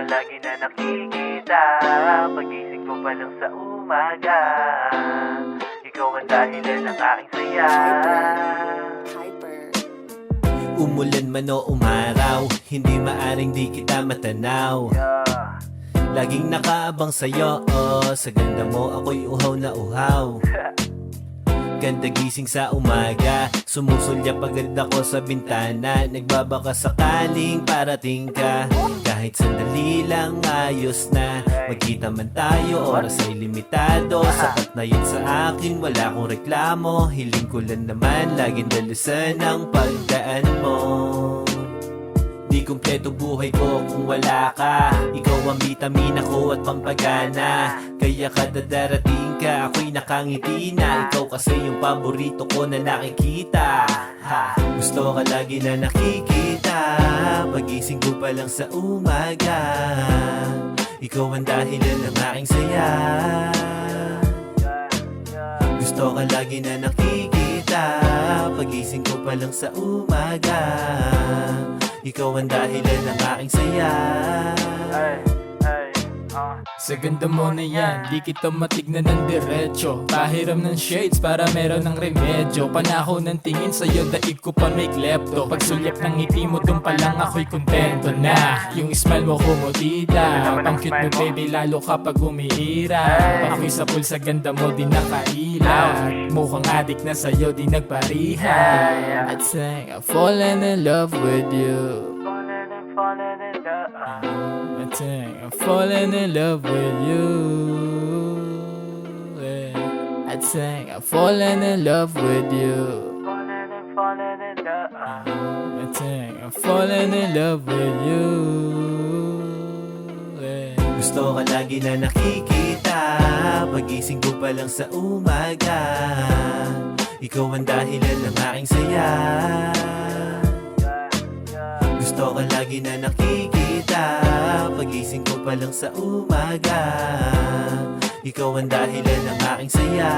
ka lagi na nakikita, pagising ko pa lang sa umaga, ikaw ang dahilan ng aking saya. Umulan man o umaraw, hindi maaring di kita matanaw. Laging nakaabang sa'yo, sa ganda mo ako'y uhaw na uhaw. Ganda gising sa umaga, sumusulyap agad ako sa bintana. Nagbabaka sakaling parating ka, kahit sandali lang ayos na. Magkita man tayo, oras ay limitado, sapat na yun sa akin, wala akong reklamo. Hiling ko lang naman, laging dalusan ang pagdaan mo. Di kumpleto buhay ko kung wala ka, ikaw ang vitamina ko at pampagana. Kaya kada darating ka, ako'y nakangiti na. Ikaw kasi yung paborito ko na nakikita. Gusto ka lagi na nakikita, pagising ko pa lang sa umaga, ikaw ang dahilan ng aking saya. Gusto ka lagi na nakikita, pagising ko pa lang sa umaga, ikaw ang dahilan ng aking saya. Sa ganda mo na yan, di kita matignan ng diretso. Pahiram ng shades para meron ng remedyo. Panahon ng tingin sa'yo, daig ko pa may klepto. Pagsulyap ng ngiti mo, dun pa lang ako'y kontento na. Yung smile mo kumutida, pang cute mo baby, lalo kapag umiira. Ako'y sa pool sa ganda mo, di nakailaw. Mukhang adik na sa'yo, di nagpariha. I'd say I've fallen in love with you. I'd say I'm falling in love with you. I'd say I'm falling in love with you. I'd say I'm falling in love with you. Gusto ka lagi na nakikita, pagising ko pa lang sa umaga, ikaw ang dahilan ng aking saya. Gusto ka lagi na nakikita, pagising ko pa lang sa umaga, ikaw ang dahilan ng aking saya.